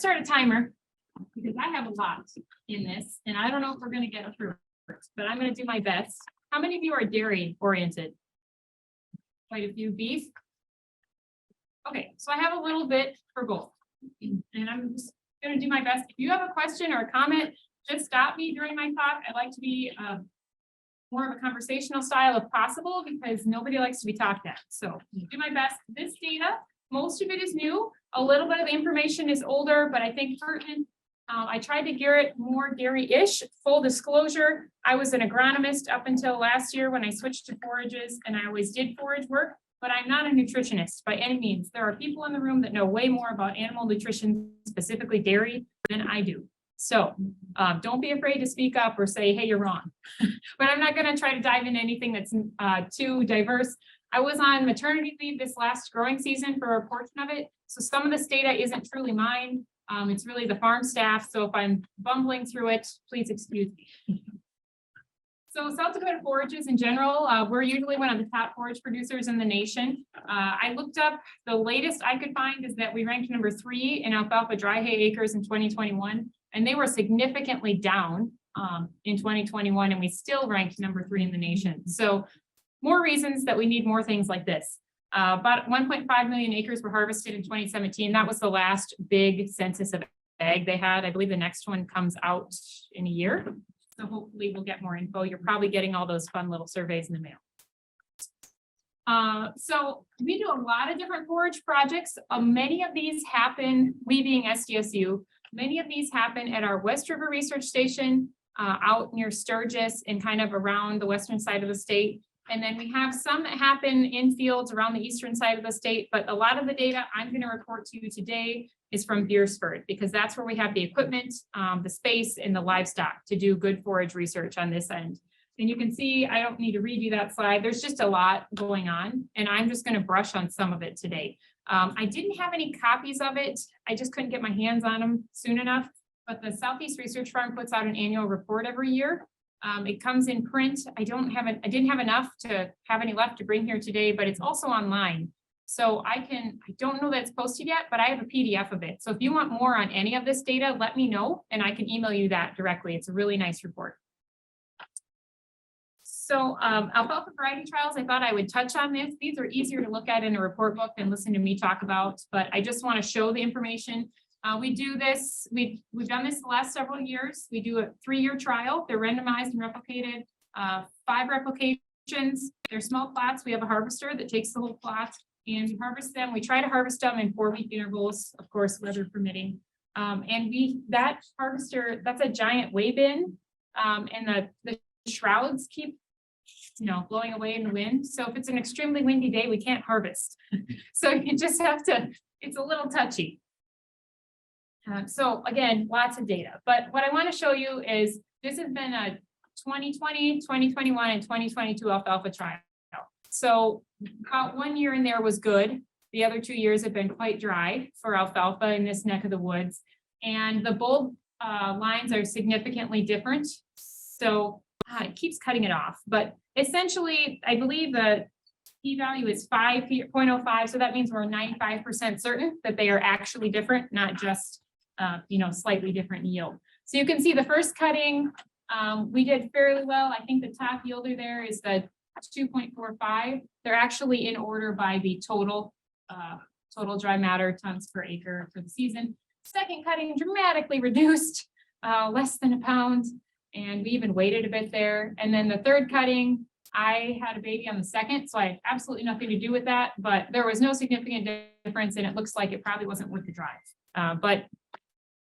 start a timer because I have a lot in this and I don't know if we're going to get through it, but I'm going to do my best. How many of you are dairy oriented? Quite a few. Beef. Okay, so I have a little bit for both and I'm just going to do my best. If you have a question or a comment, just stop me during my talk. I like to be more of a conversational style if possible because nobody likes to be talked at. So do my best. This data, most of it is new. A little bit of the information is older, but I think pertinent. I tried to gear it more dairy-ish. Full disclosure, I was an agronomist up until last year when I switched to forages, and I always did forage work, but I'm not a nutritionist by any means. There are people in the room that know way more about animal nutrition, specifically dairy, than I do. So don't be afraid to speak up or say, hey, you're wrong. But I'm not going to try to dive into anything that's too diverse. I was on maternity leave this last growing season for a portion of it. So some of this data isn't truly mine. It's really the farm staff. So if I'm bumbling through it, please excuse me. So South Dakota forages in general, we're usually one of the top forage producers in the nation. I looked up, the latest I could find is that we ranked number 3 in alfalfa dry hay acres in 2021, and they were significantly down in 2021, and we still ranked number 3 in the nation. So more reasons that we need more things like this. About 1.5 million acres were harvested in 2017. That was the last big census of ag they had. I believe the next one comes out in a year. So hopefully we'll get more info. You're probably getting all those fun little surveys in the mail. So we do a lot of different forage projects. Many of these happen, we being SDSU, many of these happen at our West River Research Station out near Sturgis and kind of around the western side of the state. And then we have some that happen in fields around the eastern side of the state, but a lot of the data I'm going to report to you today is from Beersford, because that's where we have the equipment, the space, and the livestock to do good forage research on this end. And you can see, I don't need to read you that slide. There's just a lot going on, and I'm just going to brush on some of it today. I didn't have any copies of it. I just couldn't get my hands on them soon enough, but the Southeast Research Farm puts out an annual report every year. It comes in print. I didn't have enough to have any left to bring here today, but it's also online. So I don't know that it's posted yet, but I have a PDF of it. So if you want more on any of this data, let me know and I can email you that directly. It's a really nice report. So alfalfa variety trials, I thought I would touch on this. These are easier to look at in a report book than listen to me talk about, but I just want to show the information. We do this, we've done this the last several years. We do a 3-year trial. They're randomized and replicated, 5 replications. They're small plots. We have a harvester that takes the whole plot and we harvest them. We try to harvest them in 4-week intervals, of course, weather permitting. And that harvester, that's a giant weigh bin, and the shrouds keep, blowing away in the wind. So if it's an extremely windy day, we can't harvest. So you just have to, it's a little touchy. So again, lots of data, but what I want to show you is this has been a 2020, 2021, and 2022 alfalfa trial. So about 1 year in there was good. The other 2 years have been quite dry for alfalfa in this neck of the woods. And the bold lines are significantly different. So it keeps cutting it off, but essentially, I believe the p-value is 5.05. So that means we're 95% certain that they are actually different, not just slightly different yield. So you can see the first cutting, we did fairly well. I think the top yielder there is the 2.45. They're actually in order by the total dry matter tons per acre for the season. Second cutting dramatically reduced, less than a pound, and we even waited a bit there. And then the third cutting, I had a baby on the second, so I had absolutely nothing to do with that, but there was no significant difference, and it looks like it probably wasn't worth the drive. But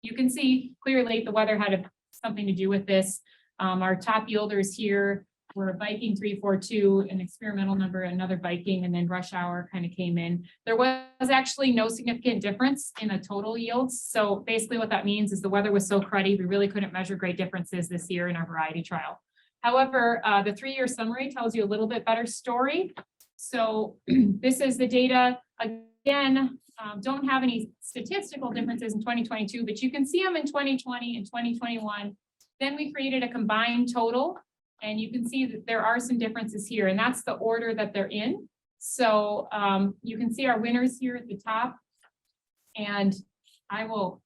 you can see clearly the weather had something to do with this. Our top yielders here were Viking 342, an experimental number, another Viking, and then rush hour kind of came in. There was actually no significant difference in the total yields. So basically what that means is the weather was so cruddy, we really couldn't measure great differences this year in our variety trial. However, the 3-year summary tells you a little bit better story. So this is the data. Again, don't have any statistical differences in 2022, but you can see them in 2020 and 2021. Then we created a combined total, and you can see that there are some differences here, and that's the order that they're in. So you can see our winners here at the top, and I will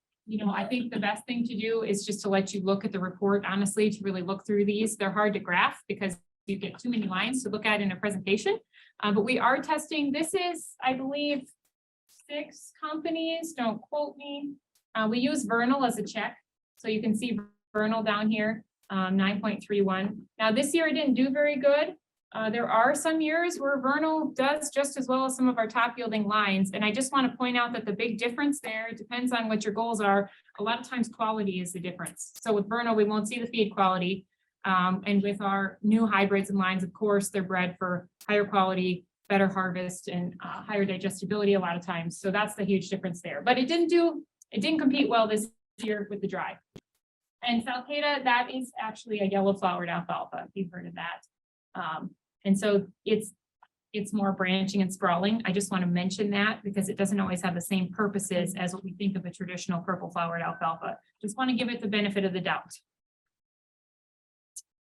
I think the best thing to do is just to let you look at the report, honestly, to really look through these. They're hard to graph because you get too many lines to look at in a presentation. But we are testing, this is, I believe, 6 companies, don't quote me. We use Vernal as a check. So you can see Vernal down here, 9.31. Now this year it didn't do very good. There are some years where Vernal does just as well as some of our top yielding lines. And I just want to point out that the big difference there depends on what your goals are. A lot of times quality is the difference. So with Vernal, we won't see the feed quality. And with our new hybrids and lines, of course, they're bred for higher quality, better harvest, and higher digestibility a lot of times. So that's the huge difference there. But it didn't compete well this year with the dry. And Dakota, that is actually a yellow flowered alfalfa, if you've heard of that. And so it's more branching and sprawling. I just want to mention that because it doesn't always have the same purposes as what we think of a traditional purple flowered alfalfa. Just want to give it the benefit of the doubt.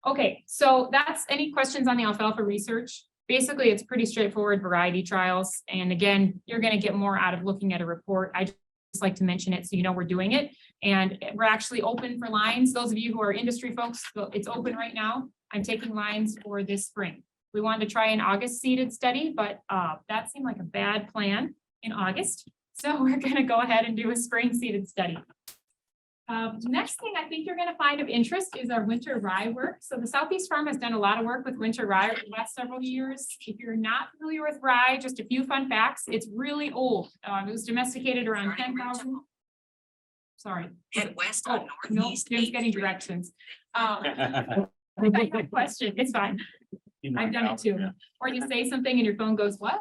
Okay, so that's any questions on the alfalfa research. Basically, it's pretty straightforward variety trials. And again, you're going to get more out of looking at a report. I just like to mention it so you know we're doing it. And we're actually open for lines. Those of you who are industry folks, it's open right now. I'm taking lines for this spring. We wanted to try an August seeded study, but that seemed like a bad plan in August. So we're going to go ahead and do a spring seeded study. Next thing I think you're going to find of interest is our winter rye work. So the Southeast Farm has done a lot of work with winter rye over the last several years. If you're not familiar with rye, just a few fun facts. It's really old. It was domesticated around 10,000. Sorry. Head west on No, northeast. Jim's getting directions. I have a question. It's fine. I've done it too. Yeah. Or you say something and your phone goes, what?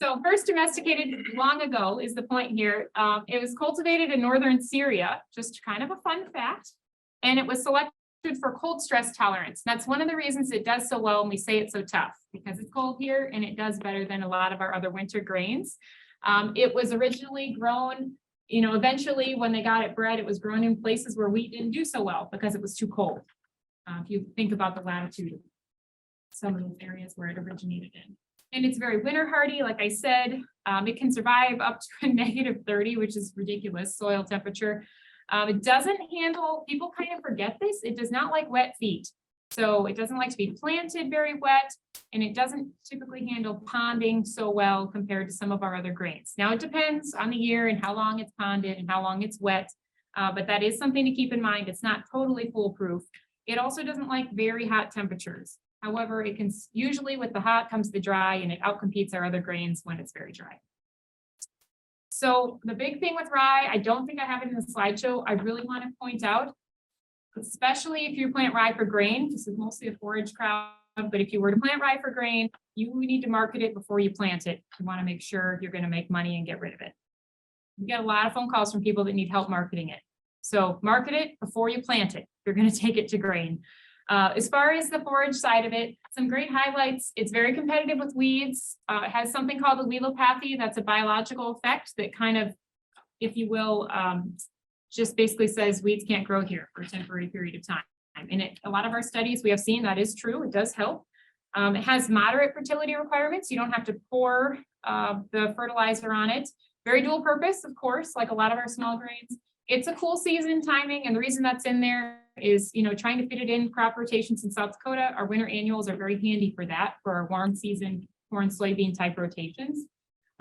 So first domesticated long ago is the point here. It was cultivated in northern Syria, just kind of a fun fact. And it was selected for cold stress tolerance. That's one of the reasons it does so well when we say it's so tough, because it's cold here and it does better than a lot of our other winter grains. It was originally grown, eventually when they got it bred, it was grown in places where wheat didn't do so well because it was too cold. If you think about the latitude of some of those areas where it originated in. And it's very winter hardy, like I said. It can survive up to a -30, which is ridiculous soil temperature. It doesn't handle, people kind of forget this, it does not like wet feet. So it doesn't like to be planted very wet, and it doesn't typically handle ponding so well compared to some of our other grains. Now it depends on the year and how long it's ponded and how long it's wet, but that is something to keep in mind. It's not totally foolproof. It also doesn't like very hot temperatures. However, it can usually with the hot comes the dry, and it outcompetes our other grains when it's very dry. So the big thing with rye, I don't think I have it in the slideshow. I really want to point out, especially if you plant rye for grain, this is mostly a forage crop, but if you were to plant rye for grain, you need to market it before you plant it. You want to make sure you're going to make money and get rid of it. We get a lot of phone calls from people that need help marketing it. So market it before you plant it. You're going to take it to grain. As far as the forage side of it, some great highlights. It's very competitive with weeds. It has something called allelopathy. That's a biological effect that kind of, if you will, just basically says weeds can't grow here for a temporary period of time. And a lot of our studies, we have seen that is true. It does help. It has moderate fertility requirements. You don't have to pour the fertilizer on it. Very dual purpose, of course, like a lot of our small grains. It's a cool season timing, and the reason that's in there is, trying to fit it in crop rotations in South Dakota. Our winter annuals are very handy for that, for our warm season corn, soybean type rotations.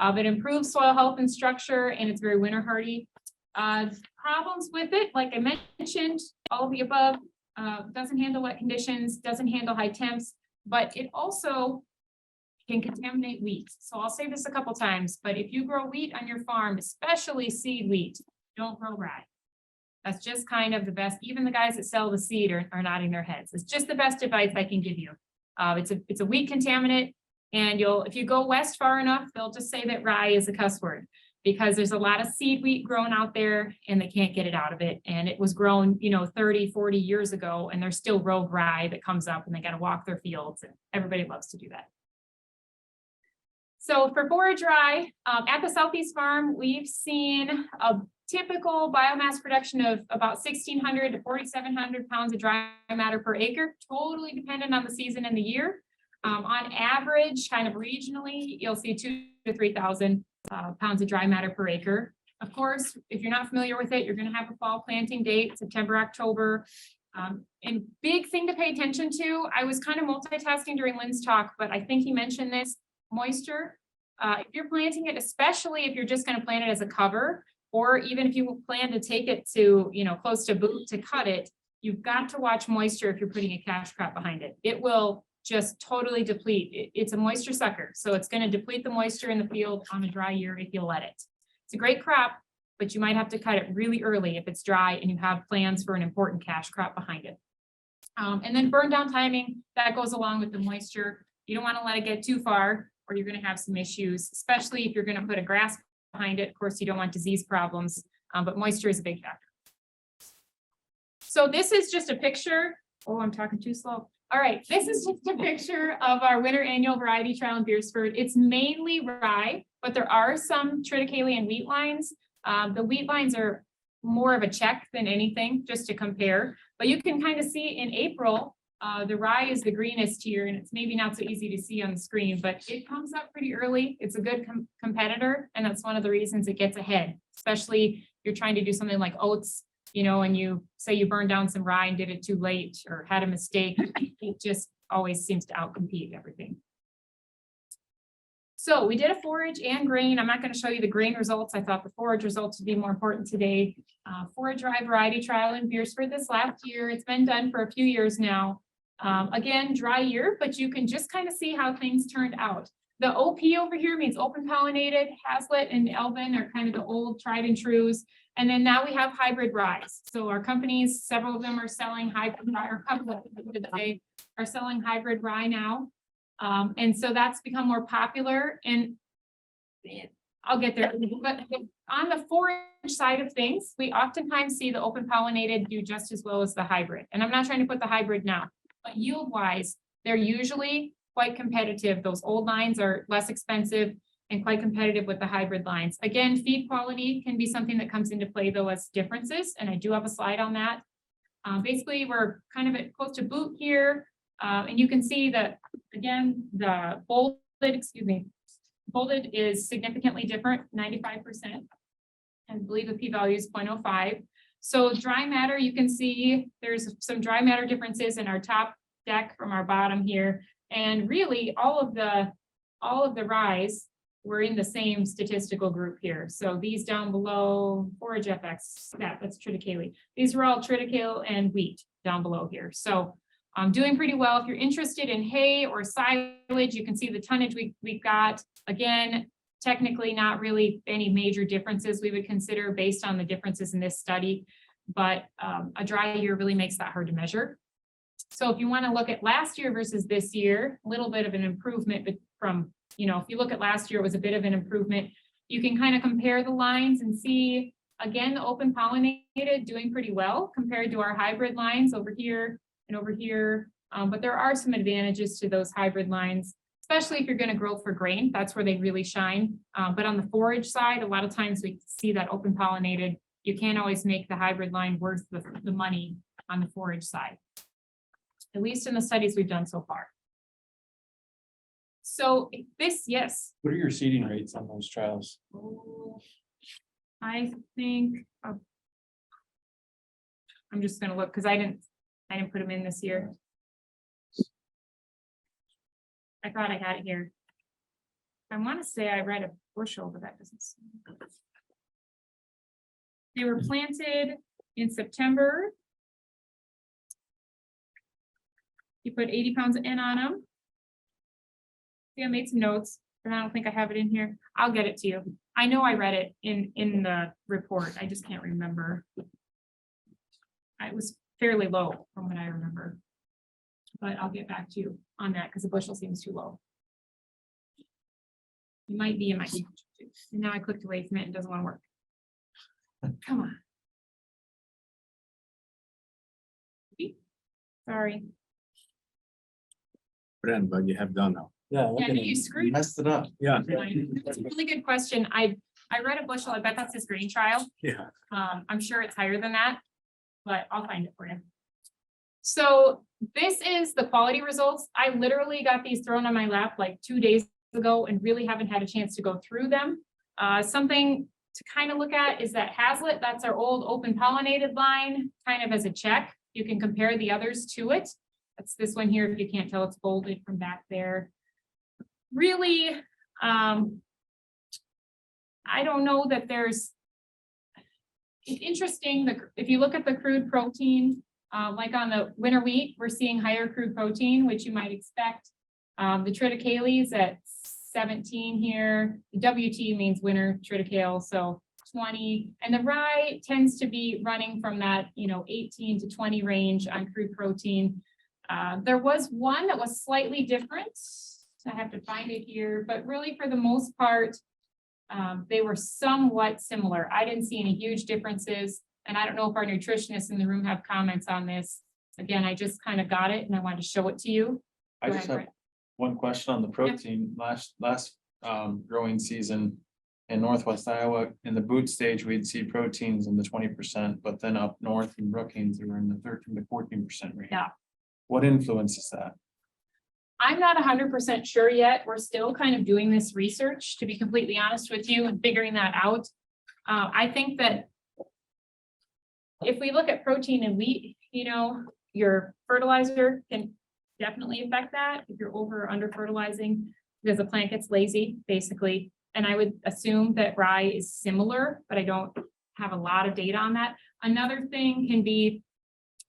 It improves soil health and structure, and it's very winter hardy. Problems with it, like I mentioned, all of the above, doesn't handle wet conditions, doesn't handle high temps, but it also can contaminate wheat. So I'll say this a couple times, but if you grow wheat on your farm, especially seed wheat, don't grow rye. That's just kind of the best. Even the guys that sell the seed are nodding their heads. It's just the best advice I can give you. It's a wheat contaminant, and if you go west far enough, they'll just say that rye is a cuss word because there's a lot of seed wheat grown out there and they can't get it out of it. And it was grown, 30, 40 years ago, and there's still rogue rye that comes up and they got to walk their fields, and everybody loves to do that. So for forage rye, at the Southeast Farm, we've seen a typical biomass production of about 1,600 to 4,700 pounds of dry matter per acre, totally dependent on the season and the year. On average, kind of regionally, you'll see 2,000 to 3,000 pounds of dry matter per acre. Of course, if you're not familiar with it, you're gonna have a fall planting date, September, October. And big thing to pay attention to, I was kind of multitasking during Lynn's talk, but I think he mentioned this, moisture. If you're planting it, especially if you're just gonna plant it as a cover, or even if you plan to take it to, close to boot to cut it, you've got to watch moisture if you're putting a cash crop behind it. It will just totally deplete. It's a moisture sucker, so it's gonna deplete the moisture in the field on a dry year if you let it. It's a great crop, but you might have to cut it really early if it's dry and you have plans for an important cash crop behind it. And then burn down timing, that goes along with the moisture. You don't want to let it get too far or you're going to have some issues, especially if you're going to put a grass behind it. Of course, you don't want disease problems, but moisture is a big factor. So this is just a picture. Oh, I'm talking too slow. All right, this is just a picture of our winter annual variety trial in Beersford. It's mainly rye, but there are some triticale and wheat lines. The wheat lines are more of a check than anything, just to compare. But you can kind of see in April, the rye is the greenest here, and it's maybe not so easy to see on the screen, but it comes up pretty early. It's a good competitor, and that's one of the reasons it gets ahead, especially if you're trying to do something like oats, and you say you burned down some rye and did it too late or had a mistake. It just always seems to outcompete everything. So we did a forage and grain. I'm not going to show you the grain results. I thought the forage results would be more important today. Forage rye variety trial in Beersford this last year. It's been done for a few years now. Again, dry year, but you can just kind of see how things turned out. The OP over here means open pollinated. Hazlitt and Elvin are kind of the old tried and trues. And then now we have hybrid rye. So our companies, several of them are selling hybrid rye, or a couple of them today are selling hybrid rye now. And so that's become more popular, and I'll get there. But on the forage side of things, we oftentimes see the open pollinated do just as well as the hybrid. And I'm not trying to put the hybrid now, but yield wise, they're usually quite competitive. Those old lines are less expensive and quite competitive with the hybrid lines. Again, feed quality can be something that comes into play though as differences. And I do have a slide on that. Basically, we're kind of at close to boot here. And you can see that, again, the bolded is significantly different, 95%. I believe the p-value is 0.05. So dry matter, you can see there's some dry matter differences in our top deck from our bottom here. And really all of the ryes were in the same statistical group here. So these down below, Forage FX, that's triticale. These were all triticale and wheat down below here. So I'm doing pretty well. If you're interested in hay or silage, you can see the tonnage we've got. Again, technically not really any major differences we would consider based on the differences in this study, but a dry year really makes that hard to measure. So if you want to look at last year versus this year, a little bit of an improvement, but from, if you look at last year, it was a bit of an improvement. You can kind of compare the lines and see, again, the open pollinated doing pretty well compared to our hybrid lines over here and over here. But there are some advantages to those hybrid lines, especially if you're going to grow for grain. That's where they really shine. But on the forage side, a lot of times we see that open pollinated. You can't always make the hybrid line worth the money on the forage side, at least in the studies we've done so far. So yes. What are your seeding rates on those trials? I think I'm just going to look because I didn't put them in this year. I thought I had it here. I want to say I read a bushel, but that doesn't seem. They were planted in September. You put 80 pounds of N on them. See, I made some notes, but I don't think I have it in here. I'll get it to you. I know I read it in the report. I just can't remember. It was fairly low from what I remember, but I'll get back to you on that because the bushel seems too low. It might be in my too. And now I clicked away from it and doesn't want to work. Come on. Sorry. Brand, but you have done now. Yeah. Yeah, you screwed. Messed it up. Yeah. That's a really good question. I read a bushel. I bet that's his grain trial. Yeah. I'm sure it's higher than that, but I'll find it for you. So this is the quality results. I literally got these thrown on my lap like 2 days ago and really haven't had a chance to go through them. Something to kind of look at is that Hazlitt, that's our old open pollinated line, kind of as a check. You can compare the others to it. That's this one here. If you can't tell, it's bolded from back there. Really, I don't know that there's, it's interesting, if you look at the crude protein, like on the winter wheat, we're seeing higher crude protein, which you might expect. The triticales at 17 here, the WT means winter triticale, so 20, and the rye tends to be running from that, 18 to 20 range on crude protein. There was one that was slightly different. I have to find it here, but really for the most part, they were somewhat similar. I didn't see any huge differences, and I don't know if our nutritionists in the room have comments on this. Again, I just kind of got it and I wanted to show it to you. I Go just ahead, have Brett. one question on the protein. Last growing season in Northwest Iowa, in the boot stage, we'd see proteins in the 20%, but then up north in Brookings, they were in the 13 to 14% range. Yeah. What influences that? I'm not 100% sure yet. We're still kind of doing this research, to be completely honest with you, and figuring that out. I think that if we look at protein in wheat, your fertilizer can definitely affect that if you're over or under fertilizing, because the plant gets lazy, basically. And I would assume that rye is similar, but I don't have a lot of data on that. Another thing can be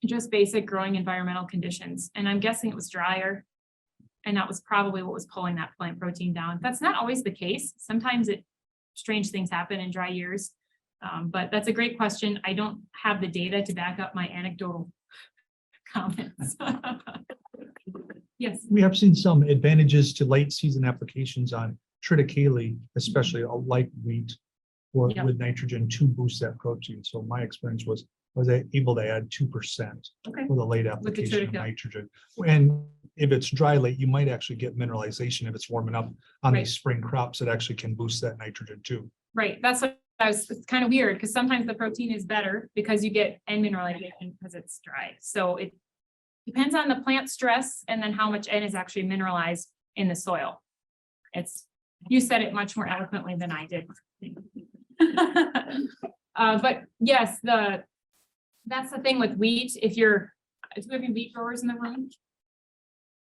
just basic growing environmental conditions. And I'm guessing it was drier. And that was probably what was pulling that plant protein down. That's not always the case. Sometimes strange things happen in dry years. But that's a great question. I don't have the data to back up my anecdotal comments. Yes. We have seen some advantages to late season applications on triticale, especially like wheat or Yeah. with nitrogen to boost that protein. So my experience was I able to add 2% Okay. with a late application of triticale. nitrogen. And if it's dry late, you might actually get mineralization if it's warming up on Right. these spring crops. It actually can boost that nitrogen too. Right. That's what it's kind of weird because sometimes the protein is better because you get N mineralization because it's dry. So it depends on the plant stress and then how much N is actually mineralized in the soil. You said it much more eloquently than I did. But yes, that's the thing with wheat. If we have any wheat growers in the room.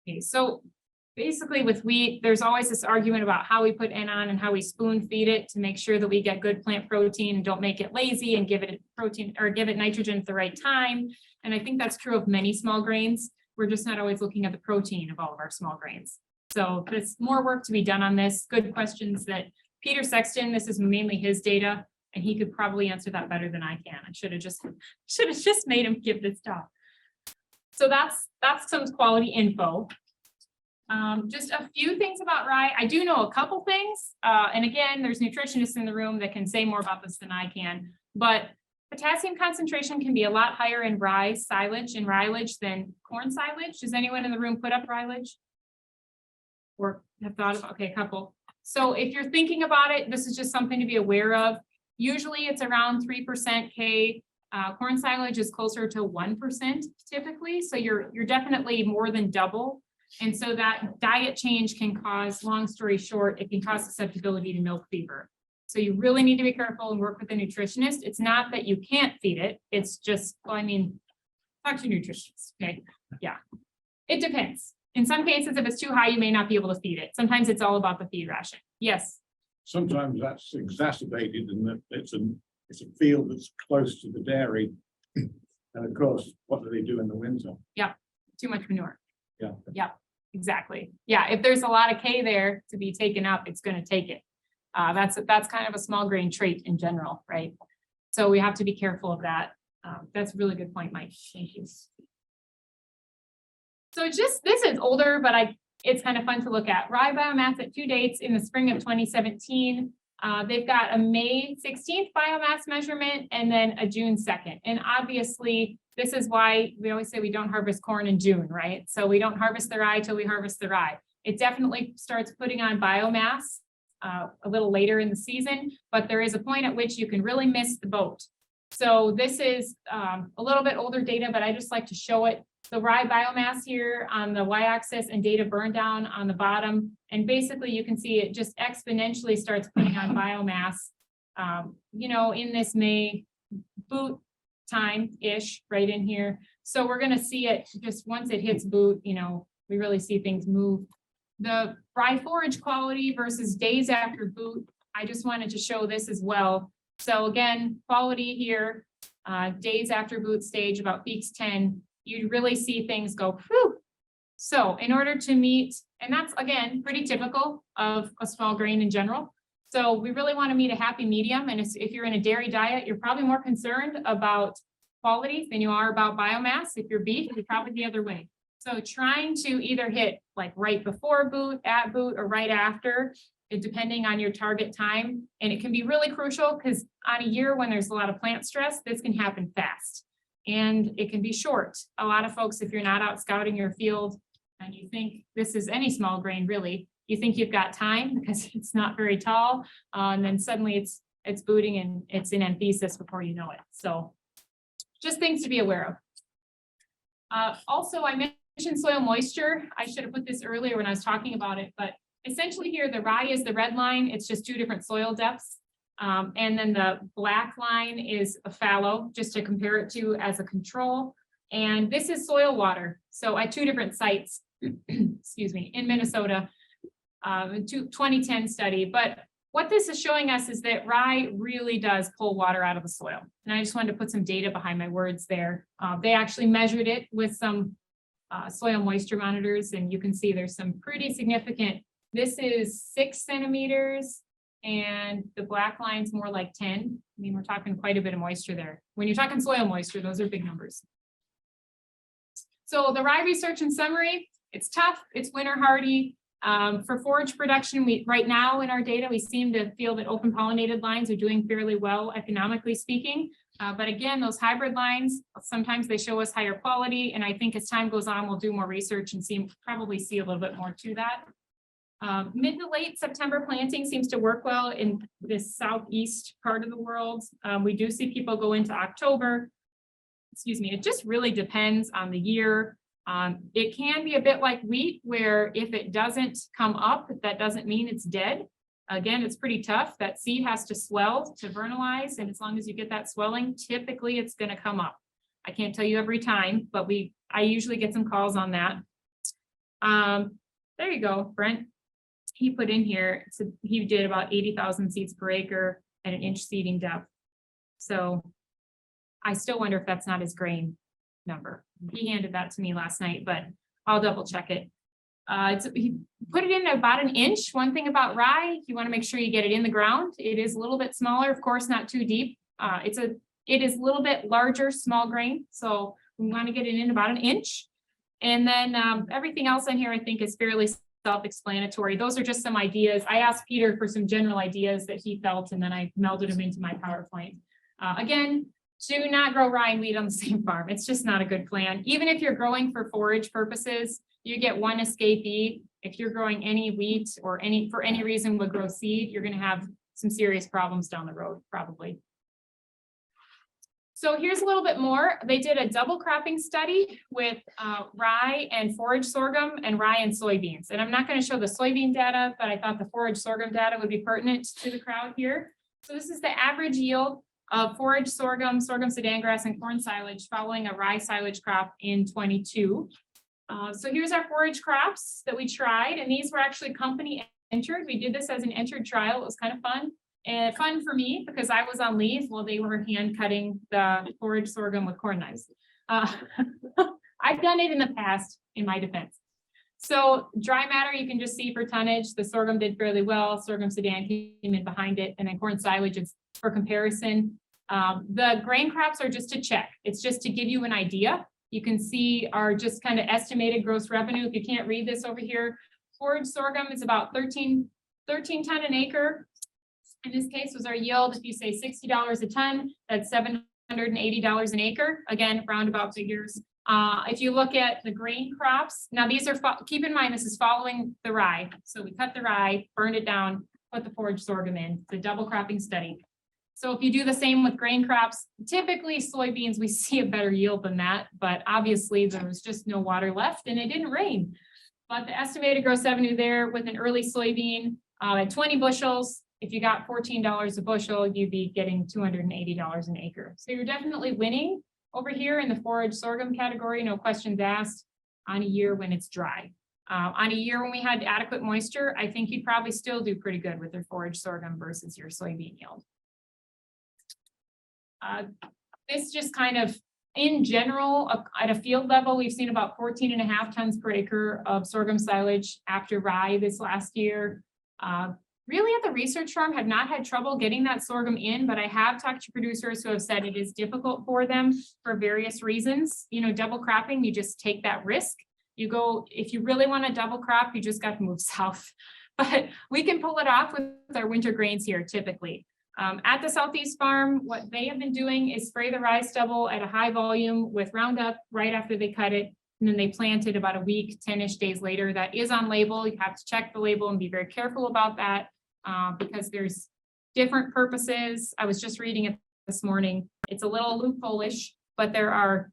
Okay, so basically with wheat, there's always this argument about how we put N on and how we spoon feed it to make sure that we get good plant protein and don't make it lazy and give it protein or give it nitrogen at the right time. And I think that's true of many small grains. We're just not always looking at the protein of all of our small grains. So there's more work to be done on this. Good questions that Peter Sexton, this is mainly his data, and he could probably answer that better than I can. I should have just made him give this talk. So that's some quality info. Just a few things about rye. I do know a couple things. And again, there's nutritionists in the room that can say more about this than I can, but potassium concentration can be a lot higher in rye silage and rylage than corn silage. Does anyone in the room put up rylage? Or have thought about, okay, a couple. So if you're thinking about it, this is just something to be aware of. Usually it's around 3% K. Corn silage is closer to 1% typically. So you're definitely more than double. And so that diet change can cause, long story short, it can cause susceptibility to milk fever. So you really need to be careful and work with a nutritionist. It's not that you can't feed it. It's just, well, I mean, talk to a nutritionist, okay? Yeah, it depends. In some cases, if it's too high, you may not be able to feed it. Sometimes it's all about the feed ration. Yes. Sometimes that's exacerbated in that it's a field that's close to the dairy. And of course, what do they do in the winter? Too much manure. Yeah. Yeah, exactly. Yeah, if there's a lot of K there to be taken up, it's going to take it. That's kind of a small grain trait in general, right? So we have to be careful of that. That's a really good point, Mike. Thank you. So this is older, but it's kind of fun to look at. Rye biomass at 2 dates in the spring of 2017. They've got a May 16th biomass measurement and then a June 2nd. And obviously, this is why we always say we don't harvest corn in June, right? So we don't harvest the rye till we harvest the rye. It definitely starts putting on biomass a little later in the season, but there is a point at which you can really miss the boat. So this is a little bit older data, but I just like to show it. The rye biomass here on the y-axis and data burn down on the bottom. And basically you can see it just exponentially starts putting on biomass you know, in this May boot time-ish, right in here. So we're gonna see it just once it hits boot, you know, we really see things move. The rye forage quality versus days after boot, I just wanted to show this as well. So again, quality here, days after boot stage, about weeks 10, you'd really see things go, whew. So in order to meet, and that's again, pretty typical of a small grain in general. So we really want to meet a happy medium. And if you're in a dairy diet, you're probably more concerned about quality than you are about biomass. If you're beef, you're probably the other way. So trying to either hit like right before boot, at boot, or right after, depending on your target time. And it can be really crucial because on a year when there's a lot of plant stress, this can happen fast. And it can be short. A lot of folks, if you're not out scouting your field and you think this is any small grain, really, you think you've got time because it's not very tall. And then suddenly it's booting and it's in anthesis before you know it. So just things to be aware of. Also, I mentioned soil moisture. I should have put this earlier when I was talking about it, but essentially here, the rye is the red line. It's just 2 different soil depths. And then the black line is a fallow, just to compare it to as a control. And this is soil water. So at 2 different sites, excuse me, in Minnesota, 2010 study. But what this is showing us is that rye really does pull water out of the soil. And I just wanted to put some data behind my words there. They actually measured it with some soil moisture monitors, and you can see there's some pretty significant. This is 6 centimeters and the black line's more like 10. I mean, we're talking quite a bit of moisture there. When you're talking soil moisture, those are big numbers. So the rye research in summary, it's tough, it's winter hardy. For forage production, right now in our data, we seem to feel that open pollinated lines are doing fairly well economically speaking. But again, those hybrid lines, sometimes they show us higher quality. And I think as time goes on, we'll do more research and probably see a little bit more to that. Mid to late September planting seems to work well in this southeast part of the world. We do see people go into October. Excuse me, it just really depends on the year. It can be a bit like wheat, where if it doesn't come up, that doesn't mean it's dead. Again, it's pretty tough. That seed has to swell to vernalize, and as long as you get that swelling, typically it's going to come up. I can't tell you every time, but I usually get some calls on that. There you go, Brent. He put in here, so he did about 80,000 seeds per acre at an inch seeding depth. So I still wonder if that's not his grain number. He handed that to me last night, but I'll double check it. He put it in about an inch. One thing about rye, you want to make sure you get it in the ground. It is a little bit smaller, of course, not too deep. It is a little bit larger, small grain. So we want to get it in about an inch. And then everything else on here, I think, is fairly self-explanatory. Those are just some ideas. I asked Peter for some general ideas that he felt, and then I melded them into my PowerPoint. Again, do not grow rye and wheat on the same farm. It's just not a good plan. Even if you're growing for forage purposes, you get one escapee. If you're growing any wheat or for any reason would grow seed, you're going to have some serious problems down the road, probably. So here's a little bit more. They did a double cropping study with rye and forage sorghum and rye and soybeans. And I'm not going to show the soybean data, but I thought the forage sorghum data would be pertinent to the crowd here. So this is the average yield of forage sorghum, sorghum sudan grass, and corn silage following a rye silage crop in 22. So here's our forage crops that we tried, and these were actually company entered. We did this as an entered trial. It was kind of fun. And fun for me because I was on leave while they were hand cutting the forage sorghum with corn knives. I've done it in the past, in my defense. So dry matter, you can just see for tonnage, the sorghum did fairly well. Sorghum sudan came in behind it, and then corn silage is for comparison. The grain crops are just to check. It's just to give you an idea. You can see our just kind of estimated gross revenue. If you can't read this over here, forage sorghum is about 13 ton an acre. In this case was our yield. If you say $60 a ton, that's $780 an acre. Again, roundabout figures. If you look at the grain crops, now these are, keep in mind, this is following the rye. So we cut the rye, burned it down, put the forage sorghum in, the double cropping study. So if you do the same with grain crops, typically soybeans, we see a better yield than that, but obviously there was just no water left and it didn't rain. But the estimated gross revenue there with an early soybean at 20 bushels, if you got $14 a bushel, you'd be getting $280 an acre. So you're definitely winning over here in the forage sorghum category, no questions asked, on a year when it's dry. On a year when we had adequate moisture, I think you'd probably still do pretty good with your forage sorghum versus your soybean yield. This just kind of, in general, at a field level, we've seen about 14.5 tons per acre of sorghum silage after rye this last year. Really at the research farm have not had trouble getting that sorghum in, but I have talked to producers who have said it is difficult for them for various reasons. You know, double cropping, you just take that risk. You go, if you really want to double crop, you just got to move south. But we can pull it off with our winter grains here typically. At the Southeast farm, what they have been doing is spray the rye stubble at a high volume with Roundup right after they cut it. And then they plant it about a week, 10-ish days later. That is on label. You have to check the label and be very careful about that because there's different purposes. I was just reading it this morning. It's a little loophole-ish, but there are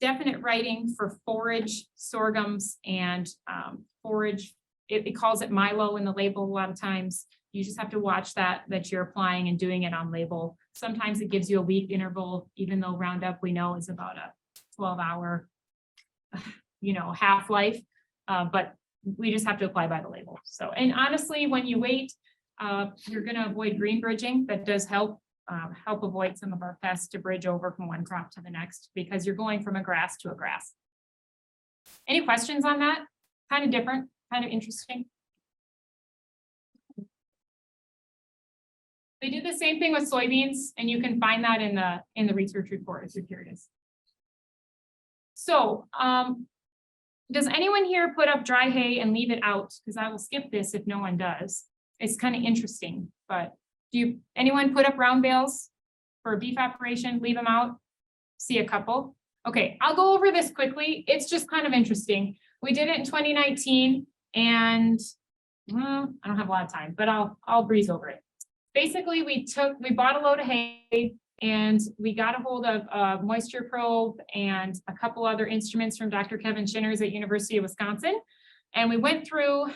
definite writing for forage sorghums and forage. It calls it Milo in the label a lot of times. You just have to watch that you're applying and doing it on label. Sometimes it gives you a week interval, even though Roundup we know is about a 12-hour, half-life, but we just have to apply by the label. So, and honestly, when you wait, you're going to avoid green bridging. That does help avoid some of our pests to bridge over from one crop to the next because you're going from a grass to a grass. Any questions on that? Kind of different, kind of interesting. They do the same thing with soybeans, and you can find that in the research report if you're curious. So, does anyone here put up dry hay and leave it out? Because I will skip this if no one does. It's kind of interesting, but anyone put up round bales for a beef operation, leave them out? See a couple. Okay, I'll go over this quickly. It's just kind of interesting. We did it in 2019 and I don't have a lot of time, but I'll breeze over it. Basically, we bought a load of hay and we got a hold of a moisture probe and a couple other instruments from Dr. Kevin Shinners at University of Wisconsin. And we went through,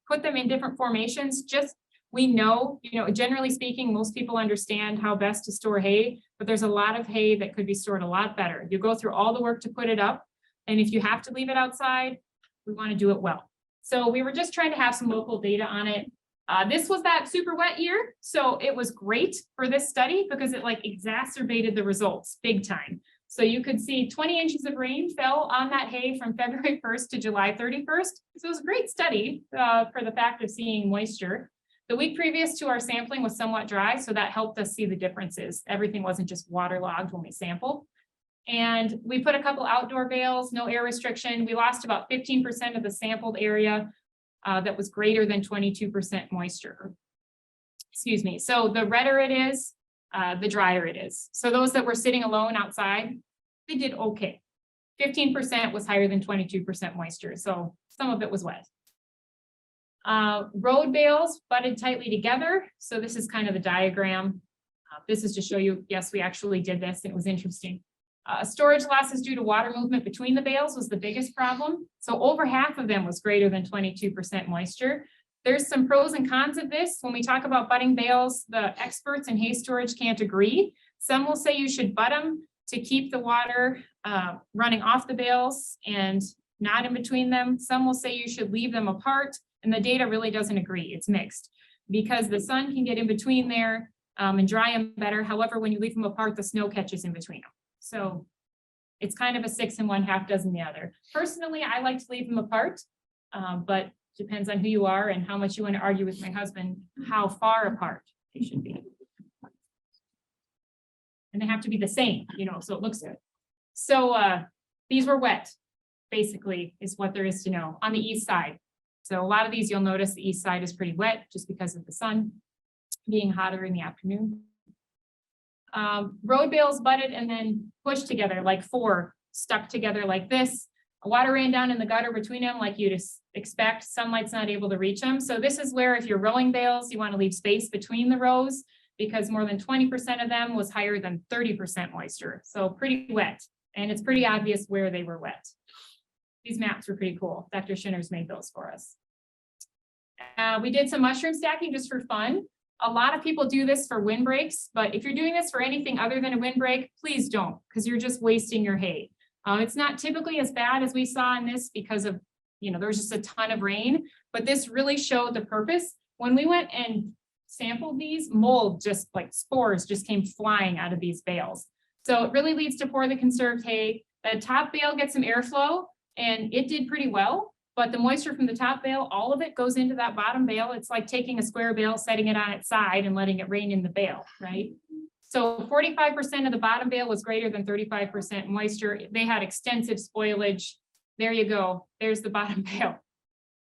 put them in different formations. We know, generally speaking, most people understand how best to store hay, but there's a lot of hay that could be stored a lot better. You go through all the work to put it up. And if you have to leave it outside, we want to do it well. So we were just trying to have some local data on it. This was that super wet year. So it was great for this study because it exacerbated the results big time. So you could see 20 inches of rain fell on that hay from February 1st to July 31st. So it was a great study for the fact of seeing moisture. The week previous to our sampling was somewhat dry, so that helped us see the differences. Everything wasn't just waterlogged when we sampled. And we put a couple outdoor bales, no air restriction. We lost about 15% of the sampled area that was greater than 22% moisture. Excuse me. So the redder it is, the drier it is. So those that were sitting alone outside, they did okay. 15% was higher than 22% moisture. So some of it was wet. Road bales butted tightly together. So this is kind of the diagram. This is to show you, yes, we actually did this. It was interesting. Storage losses due to water movement between the bales was the biggest problem. So over half of them was greater than 22% moisture. There's some pros and cons of this. When we talk about butting bales, the experts in hay storage can't agree. Some will say you should butt them to keep the water running off the bales and not in between them. Some will say you should leave them apart, and the data really doesn't agree. It's mixed because the sun can get in between there and dry them better. However, when you leave them apart, the snow catches in between them. So it's kind of a 6 and 1/2 dozen the other. Personally, I like to leave them apart, but depends on who you are and how much you want to argue with my husband, how far apart they should be. And they have to be the same, so it looks good. So these were wet, basically, is what there is to know on the east side. So a lot of these, you'll notice the east side is pretty wet just because of the sun being hotter in the afternoon. Road bales butted and then pushed together like 4 stuck together like this. Water ran down in the gutter between them like you'd expect. Sunlight's not able to reach them. So this is where if you're rowing bales, you want to leave space between the rows because more than 20% of them was higher than 30% moisture. So pretty wet, and it's pretty obvious where they were wet. These maps were pretty cool. Dr. Shinners made those for us. We did some mushroom stacking just for fun. A lot of people do this for windbreaks, but if you're doing this for anything other than a windbreak, please don't, because you're just wasting your hay. It's not typically as bad as we saw in this because of, there was just a ton of rain, but this really showed the purpose. When we went and sampled these, mold, just like spores, just came flying out of these bales. So it really leads to poorly conserved hay. The top bale gets some airflow and it did pretty well, but the moisture from the top bale, all of it goes into that bottom bale. It's like taking a square bale, setting it on its side and letting it rain in the bale, right? So 45% of the bottom bale was greater than 35% moisture. They had extensive spoilage. There you go. There's the bottom bale.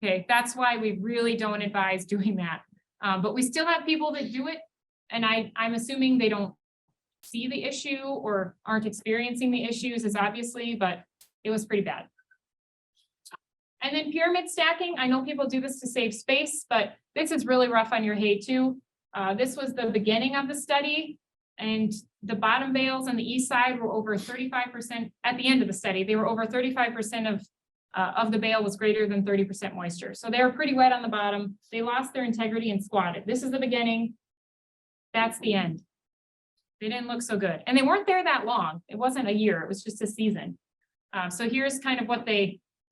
Okay, that's why we really don't advise doing that. But we still have people that do it. And I'm assuming they don't see the issue or aren't experiencing the issues as obviously, but it was pretty bad. And then pyramid stacking. I know people do this to save space, but this is really rough on your hay too. This was the beginning of the study. And the bottom bales on the east side were over 35% at the end of the study. They were over 35% of the bale was greater than 30% moisture. So they were pretty wet on the bottom. They lost their integrity and squatted. This is the beginning. That's the end. They didn't look so good. And they weren't there that long. It wasn't a year. It was just a season. So here's kind of what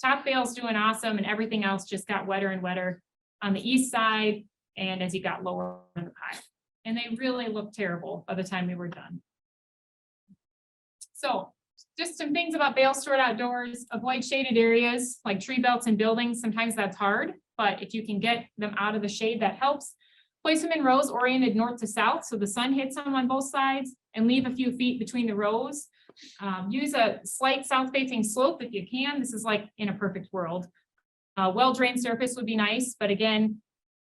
top bale's doing awesome and everything else just got wetter and wetter on the east side and as you got lower in the pile. And they really looked terrible by the time we were done. So just some things about bales stored outdoors. Avoid shaded areas like tree belts and buildings. Sometimes that's hard, but if you can get them out of the shade, that helps. Place them in rows oriented north to south so the sun hits them on both sides and leave a few feet between the rows. Use a slight south-facing slope if you can. This is like in a perfect world. Well-drained surface would be nice, but again,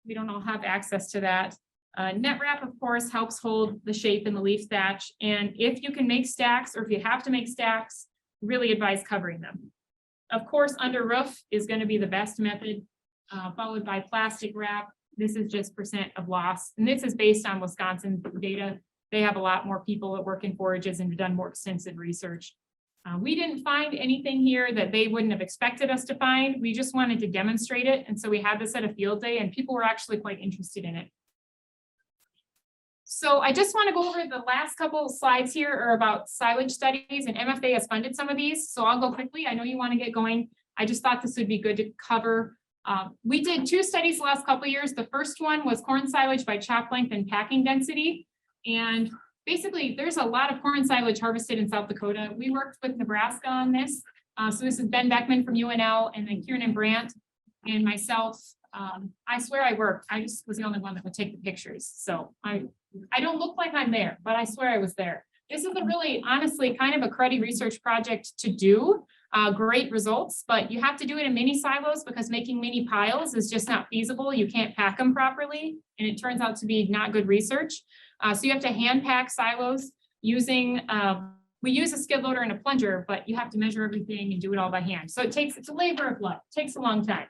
we don't all have access to that. Net wrap, of course, helps hold the shape in the leaf thatch. And if you can make stacks or if you have to make stacks, really advise covering them. Of course, under roof is going to be the best method, followed by plastic wrap. This is just % of loss. And this is based on Wisconsin data. They have a lot more people that work in forages and have done more extensive research. We didn't find anything here that they wouldn't have expected us to find. We just wanted to demonstrate it. And so we had this at a field day and people were actually quite interested in it. So I just want to go over the last couple of slides here are about silage studies, and MFA has funded some of these. So I'll go quickly. I know you want to get going. I just thought this would be good to cover. We did 2 studies the last couple of years. The first one was corn silage by chop length and packing density. And basically there's a lot of corn silage harvested in South Dakota. We worked with Nebraska on this. So this is Ben Beckman from UNL and then Kieran and Brandt and myself. I swear I worked. I just was the only one that would take the pictures. So I don't look like I'm there, but I swear I was there. This is a really, honestly, kind of a cruddy research project to do. Great results, but you have to do it in mini silos because making mini piles is just not feasible. You can't pack them properly, and it turns out to be not good research. So you have to hand pack silos using, we use a skid loader and a plunger, but you have to measure everything and do it all by hand. So it's a labor of love. It takes a long time.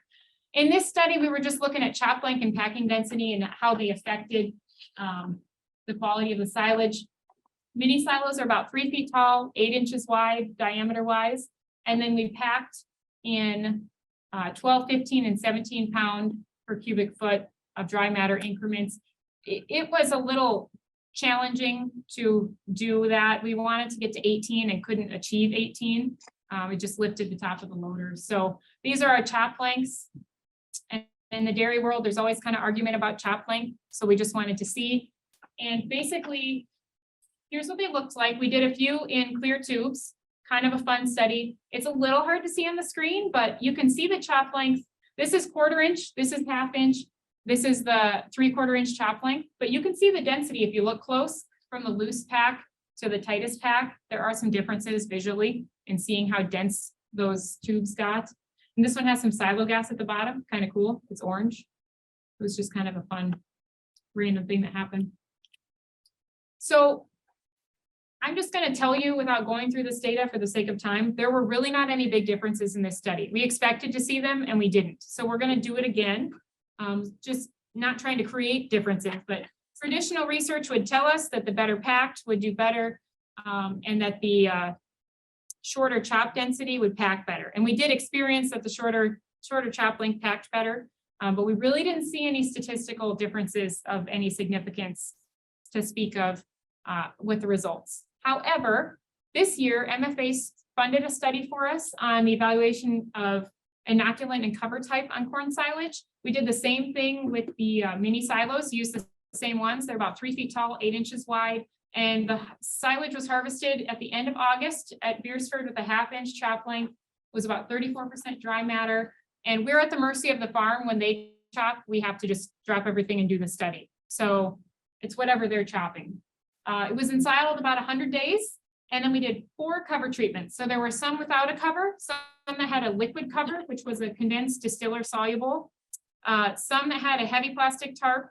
In this study, we were just looking at chop length and packing density and how they affected the quality of the silage. Mini silos are about 3 feet tall, 8 inches wide, diameter wise. And then we packed in 12, 15, and 17 pound per cubic foot of dry matter increments. It was a little challenging to do that. We wanted to get to 18 and couldn't achieve 18. It just lifted the top of the loader. So these are our chop lengths. And in the dairy world, there's always kind of argument about chop length. So we just wanted to see. And basically, here's what they looked like. We did a few in clear tubes, kind of a fun study. It's a little hard to see on the screen, but you can see the chop length. This is 1/4 inch, this is 1/2 inch. This is the 3/4 inch chop length, but you can see the density if you look close from the loose pack to the tightest pack. There are some differences visually in seeing how dense those tubes got. And this one has some silo gas at the bottom, kind of cool. It's orange. It was just kind of a fun random thing that happened. So I'm just going to tell you without going through this data for the sake of time, there were really not any big differences in this study. We expected to see them and we didn't. So we're going to do it again. Just not trying to create differences, but traditional research would tell us that the better packed would do better and that the shorter chop density would pack better. And we did experience that the shorter chop length packed better. But we really didn't see any statistical differences of any significance to speak of with the results. However, this year, MFA funded a study for us on the evaluation of inoculant and cover type on corn silage. We did the same thing with the mini silos, used the same ones. They're about 3 feet tall, 8 inches wide. And the silage was harvested at the end of August at Beersford with a 1/2 inch chop length, was about 34% dry matter. And we're at the mercy of the farm. When they chop, we have to just drop everything and do the study. So it's whatever they're chopping. It was ensiled about 100 days. And then we did 4 cover treatments. So there were some without a cover, some that had a liquid cover, which was a condensed distiller soluble. Some that had a heavy plastic tarp,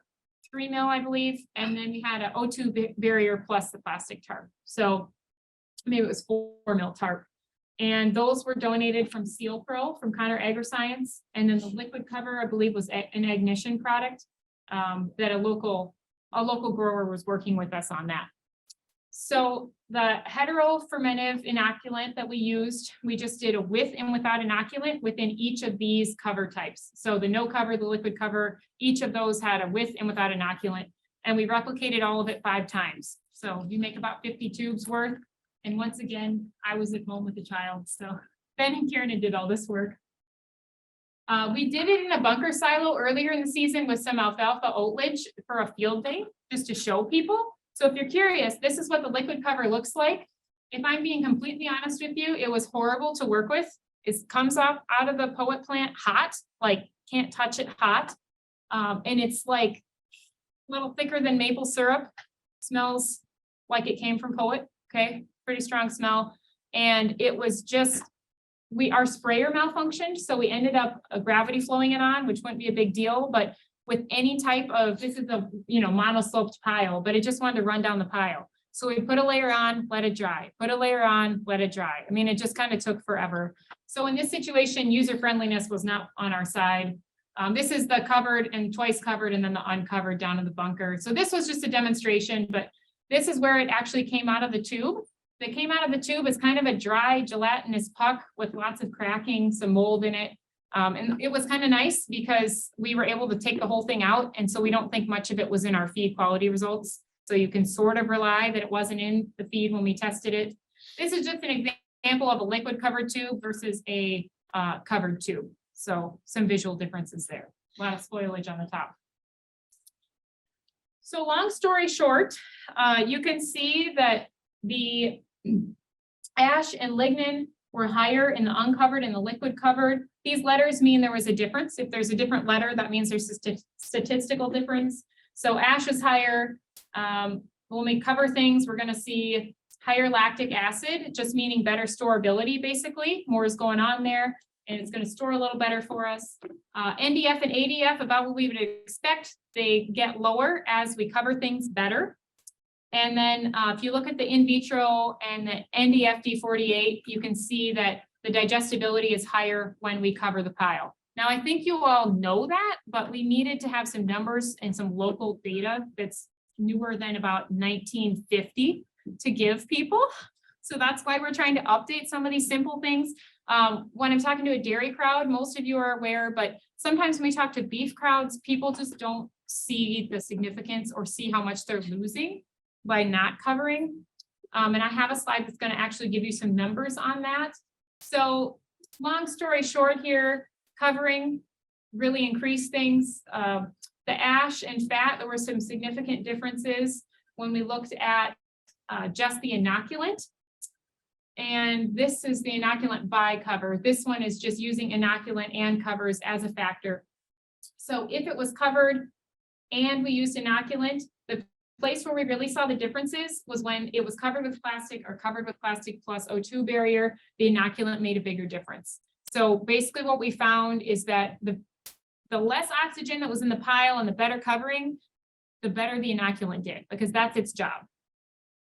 3 mil, I believe. And then we had an O2 barrier plus the plastic tarp. So maybe it was 4 mil tarp. And those were donated from Seal Pro from Connor Agriscience. And then the liquid cover, I believe, was an ignition product that a local grower was working with us on that. So the heterofermentive inoculant that we used, we just did a with and without inoculant within each of these cover types. So the no cover, the liquid cover, each of those had a with and without inoculant. And we replicated all of it 5 times. So you make about 50 tubes worth. And once again, I was at home with the child. So Ben and Kieran did all this work. We did it in a bunker silo earlier in the season with some alfalfa oatlage for a field day, just to show people. So if you're curious, this is what the liquid cover looks like. If I'm being completely honest with you, it was horrible to work with. It comes out of the poet plant hot, like can't touch it hot. And it's like a little thicker than maple syrup. Smells like it came from poet, okay? Pretty strong smell. And it was just, our sprayer malfunctioned. So we ended up gravity flowing it on, which wouldn't be a big deal, but with any type of, this is a, monosloped pile, but it just wanted to run down the pile. So we put a layer on, let it dry, put a layer on, let it dry. I mean, it just kind of took forever. So in this situation, user friendliness was not on our side. This is the covered and twice covered and then the uncovered down in the bunker. So this was just a demonstration, but this is where it actually came out of the tube. That came out of the tube is kind of a dry gelatinous puck with lots of cracking, some mold in it. And it was kind of nice because we were able to take the whole thing out. And so we don't think much of it was in our feed quality results. So you can sort of rely that it wasn't in the feed when we tested it. This is just an example of a liquid covered tube versus a covered tube. So some visual differences there. A lot of spoilage on the top. So long story short, you can see that the ash and lignin were higher in the uncovered and the liquid covered. These letters mean there was a difference. If there's a different letter, that means there's a statistical difference. So ash is higher. When we cover things, we're going to see higher lactic acid, just meaning better storability, basically. More is going on there, and it's going to store a little better for us. NDF and ADF, about what we would expect, they get lower as we cover things better. And then if you look at the in vitro and the NDF-D48, you can see that the digestibility is higher when we cover the pile. Now, I think you all know that, but we needed to have some numbers and some local data that's newer than about 1950 to give people. So that's why we're trying to update some of these simple things. When I'm talking to a dairy crowd, most of you are aware, but sometimes when we talk to beef crowds, people just don't see the significance or see how much they're losing by not covering. And I have a slide that's going to actually give you some numbers on that. So long story short here, covering really increased things. The ash and fat, there were some significant differences when we looked at just the inoculant. And this is the inoculant by cover. This one is just using inoculant and covers as a factor. So if it was covered and we used inoculant, the place where we really saw the differences was when it was covered with plastic or covered with plastic plus O2 barrier, the inoculant made a bigger difference. So basically what we found is that the less oxygen that was in the pile and the better covering, the better the inoculant did, because that's its job.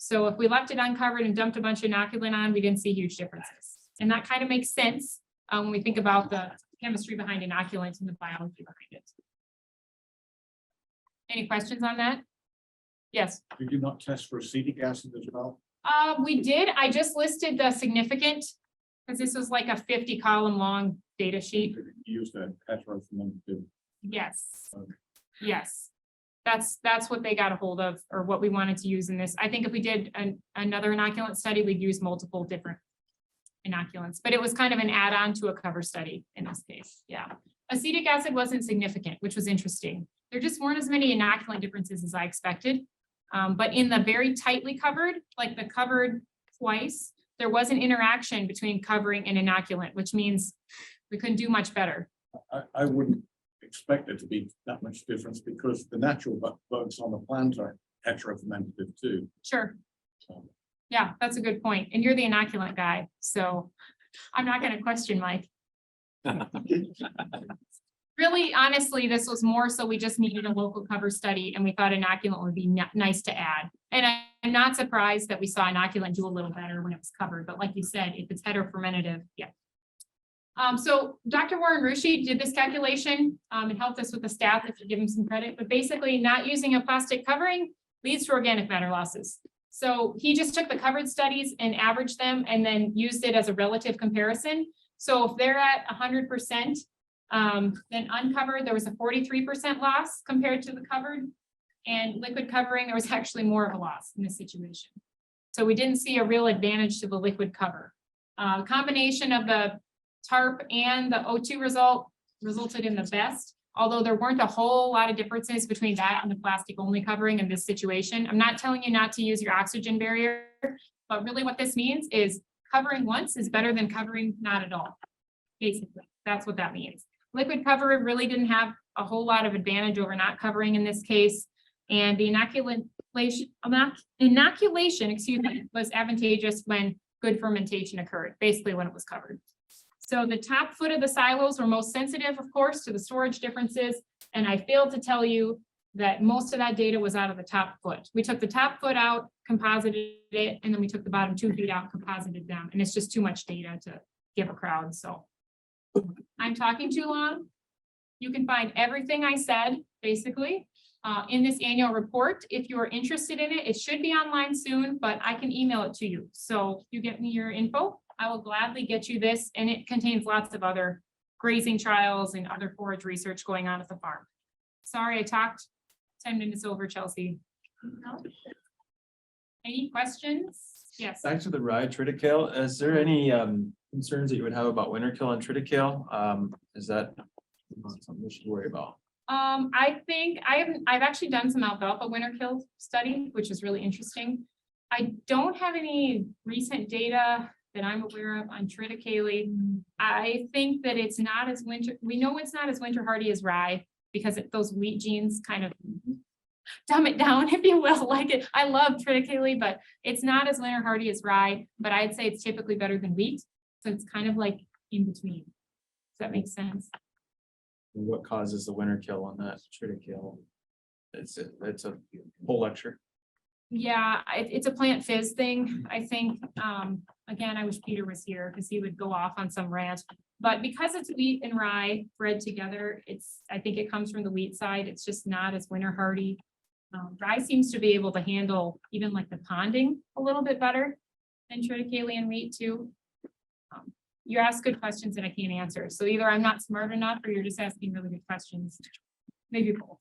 So if we left it uncovered and dumped a bunch of inoculant on, we didn't see huge differences. And that kind of makes sense when we think about the chemistry behind inoculants and the biology behind it. Any questions on that? Yes. Did you not test for acetic acid as well? We did. I just listed the significant, because this was like a 50 column long data sheet. You used a heterofermented. Yes. Okay. Yes. That's what they got a hold of, or what we wanted to use in this. I think if we did another inoculant study, we'd use multiple different inoculants, but it was kind of an add-on to a cover study in this case. Yeah. Acetic acid wasn't significant, which was interesting. There just weren't as many inoculant differences as I expected. But in the very tightly covered, like the covered twice, there was an interaction between covering and inoculant, which means we couldn't do much better. I wouldn't expect there to be that much difference because the natural bugs on the plant are heterofermentative too. Sure. So, Yeah, that's a good point. And you're the inoculant guy, so I'm not gonna question Mike. Really, honestly, this was more so we just needed a local cover study and we thought inoculant would be nice to add. And I'm not surprised that we saw inoculant do a little better when it was covered, but like you said, if it's heterofermentative, yeah. So Dr. Warren Rushi did this calculation and helped us with the staff, if you give him some credit, but basically not using a plastic covering leads to organic matter losses. So he just took the covered studies and averaged them and then used it as a relative comparison. So if they're at 100%, then uncovered, there was a 43% loss compared to the covered, and liquid covering, there was actually more of a loss in this situation. So we didn't see a real advantage to the liquid cover. Combination of the TARP and the O2 resulted in the best, although there weren't a whole lot of differences between that and the plastic only covering in this situation. I'm not telling you not to use your oxygen barrier, but really what this means is covering once is better than covering not at all. Basically, that's what that means. Liquid cover really didn't have a whole lot of advantage over not covering in this case. And the inoculation, excuse me, was advantageous when good fermentation occurred, basically when it was covered. So the top foot of the silos were most sensitive, of course, to the storage differences. And I failed to tell you that most of that data was out of the top foot. We took the top foot out, composited it, and then we took the bottom 2 feet out, composited them. And it's just too much data to give a crowd. So I'm talking too long. You can find everything I said, basically, in this annual report. If you are interested in it, it should be online soon, but I can email it to you. So you get me your info, I will gladly get you this, and it contains lots of other grazing trials and other forage research going on at the farm. Sorry, I talked 10 minutes over, Chelsea. No? Any questions? Yes. Back to the rye triticale, is there any concerns that you would have about winter kill on triticale? Is that not something we should worry about? I think I've actually done some alfalfa winter kill study, which is really interesting. I don't have any recent data that I'm aware of on triticale. I think that it's not as we know it's not as winter hardy as rye because those wheat genes kind of dumb it down, if you will. Like it, I love triticale, but it's not as winter hardy as rye, but I'd say it's typically better than wheat. So it's kind of like in between. Does that make sense? What causes the winter kill on that triticale? It's a whole lecture. Yeah, it's a plant fizz thing, I think. Again, I wish Peter was here because he would go off on some rant. But because it's wheat and rye bred together, I think it comes from the wheat side. It's just not as winter hardy. Rye seems to be able to handle even like the ponding a little bit better than triticale and wheat too. You ask good questions that I can't answer. So either I'm not smart enough or you're just asking really good questions. Maybe both.